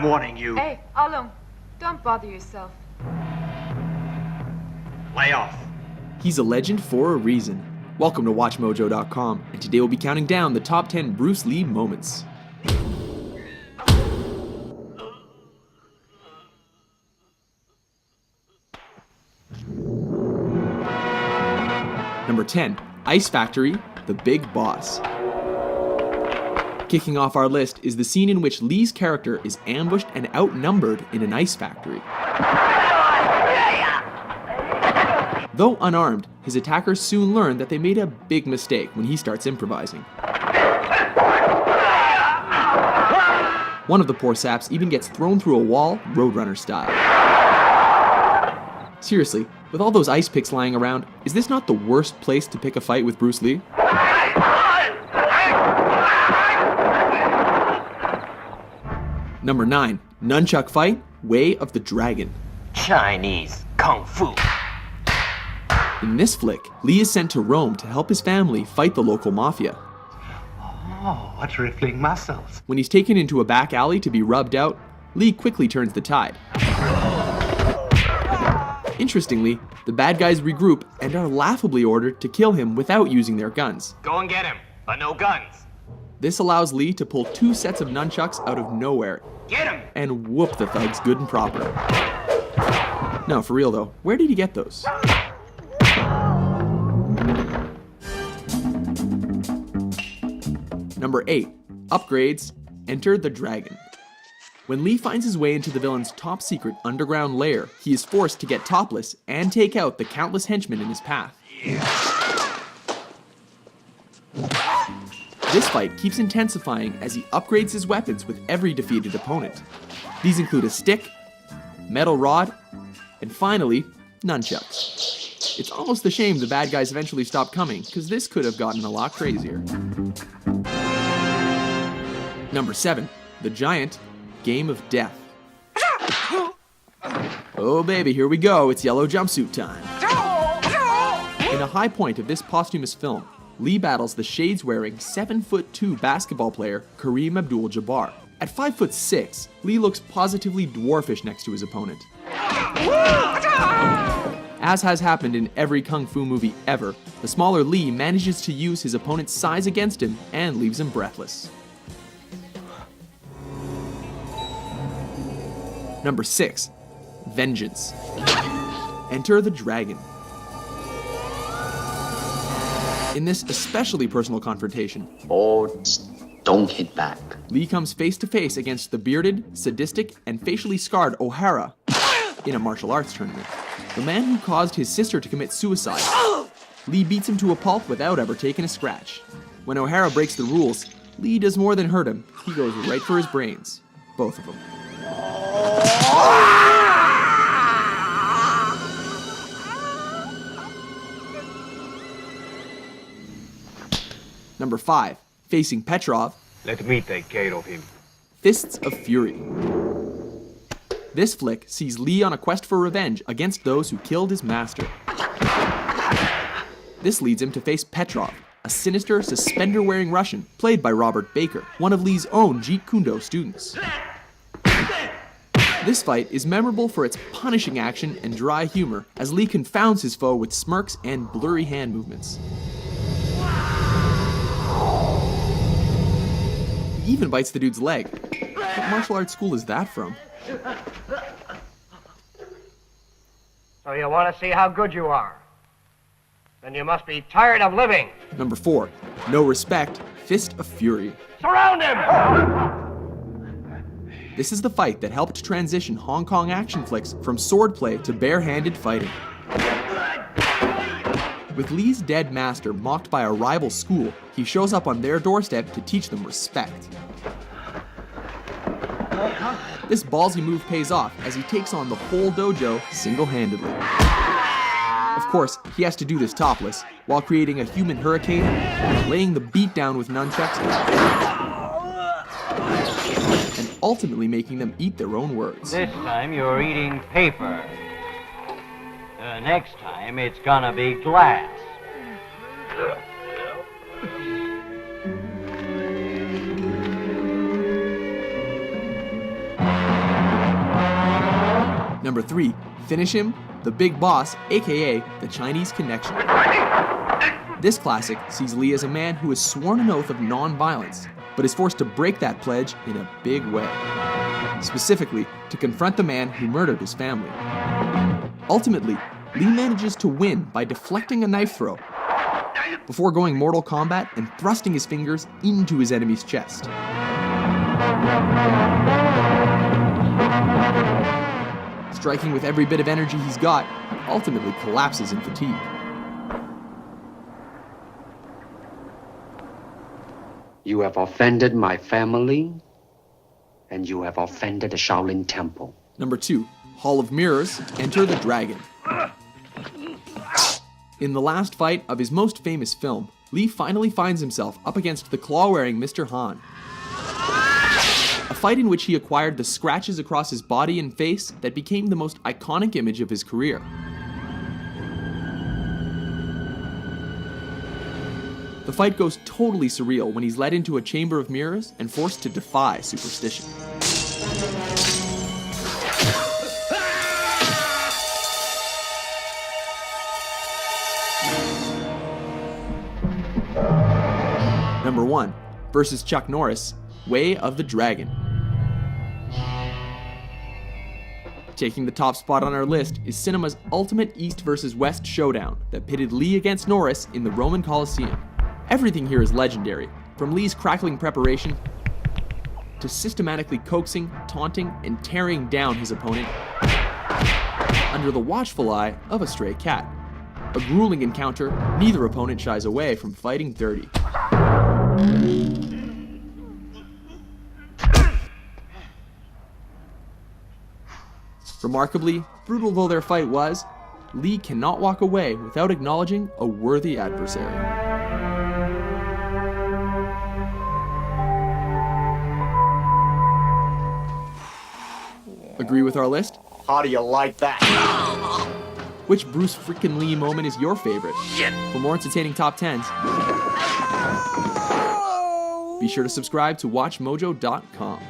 I'm warning you. Hey, Alung, don't bother yourself. Lay off. He's a legend for a reason. Welcome to WatchMojo.com, and today we'll be counting down the top 10 Bruce Lee moments. Number 10, Ice Factory, The Big Boss. Kicking off our list is the scene in which Lee's character is ambushed and outnumbered in an ice factory. Though unarmed, his attackers soon learn that they made a big mistake when he starts improvising. One of the poor saps even gets thrown through a wall, Roadrunner style. Seriously, with all those ice picks lying around, is this not the worst place to pick a fight with Bruce Lee? Number 9, Nunchuck Fight, Way of the Dragon. Chinese Kung Fu. In this flick, Lee is sent to Rome to help his family fight the local mafia. Oh, what rippling muscles. When he's taken into a back alley to be rubbed out, Lee quickly turns the tide. Interestingly, the bad guys regroup and are laughably ordered to kill him without using their guns. Go and get him, but no guns. This allows Lee to pull 2 sets of nunchucks out of nowhere Get him! and whoop the thugs good and proper. No, for real though, where did he get those? Number 8, Upgrades, Enter the Dragon. When Lee finds his way into the villain's top secret underground lair, he is forced to get topless and take out the countless henchmen in his path. This fight keeps intensifying as he upgrades his weapons with every defeated opponent. These include a stick, metal rod, and finally, nunchucks. It's almost a shame the bad guys eventually stopped coming, because this could have gotten a lot crazier. Number 7, The Giant, Game of Death. Oh baby, here we go, it's yellow jumpsuit time. In a high point of this posthumous film, Lee battles the shades-wearing 7'2" basketball player Kareem Abdul-Jabbar. At 5'6", Lee looks positively dwarfish next to his opponent. As has happened in every kung fu movie ever, the smaller Lee manages to use his opponent's size against him and leaves him breathless. Number 6, Vengeance. Enter the Dragon. In this especially personal confrontation, Don't hit back. Lee comes face to face against the bearded, sadistic, and facially scarred O'Hara in a martial arts tournament. The man who caused his sister to commit suicide. Lee beats him to a pulp without ever taking a scratch. When O'Hara breaks the rules, Lee does more than hurt him, he goes right for his brains. Both of them. Number 5, facing Petrov, Let me take care of him. Fists of Fury. This flick sees Lee on a quest for revenge against those who killed his master. This leads him to face Petrov, a sinister, suspender-wearing Russian played by Robert Baker, one of Lee's own Jeet Kune Do students. This fight is memorable for its punishing action and dry humor as Lee confounds his foe with smirks and blurry hand movements. He even bites the dude's leg. What martial arts school is that from? So you want to see how good you are? Then you must be tired of living. Number 4, No Respect, Fist of Fury. Surround him! This is the fight that helped transition Hong Kong action flicks from swordplay to bare-handed fighting. With Lee's dead master mocked by a rival school, he shows up on their doorstep to teach them respect. This ballsy move pays off as he takes on the whole dojo single-handedly. Of course, he has to do this topless, while creating a human hurricane, laying the beat down with nunchucks, and ultimately making them eat their own words. This time you're eating paper. Next time it's gonna be glass. Number 3, finish him, the Big Boss, aka the Chinese Connection. This classic sees Lee as a man who has sworn an oath of non-violence, but is forced to break that pledge in a big way. Specifically, to confront the man who murdered his family. Ultimately, Lee manages to win by deflecting a knife throw, before going Mortal Kombat and thrusting his fingers into his enemy's chest. Striking with every bit of energy he's got, he ultimately collapses in fatigue. You have offended my family, and you have offended the Shaolin Temple. Number 2, Hall of Mirrors, Enter the Dragon. In the last fight of his most famous film, Lee finally finds himself up against the claw-wearing Mr. Han. A fight in which he acquired the scratches across his body and face that became the most iconic image of his career. The fight goes totally surreal when he's led into a chamber of mirrors and forced to defy superstition. Number 1, versus Chuck Norris, Way of the Dragon. Taking the top spot on our list is cinema's ultimate East versus West showdown that pitted Lee against Norris in the Roman Colosseum. Everything here is legendary, from Lee's crackling preparation to systematically coaxing, taunting, and tearing down his opponent under the watchful eye of a stray cat. A grueling encounter, neither opponent shies away from fighting dirty. Remarkably, brutal though their fight was, Lee cannot walk away without acknowledging a worthy adversary. Agree with our list? How do you like that? Which Bruce freaking Lee moment is your favorite? For more entertaining top 10s, be sure to subscribe to WatchMojo.com.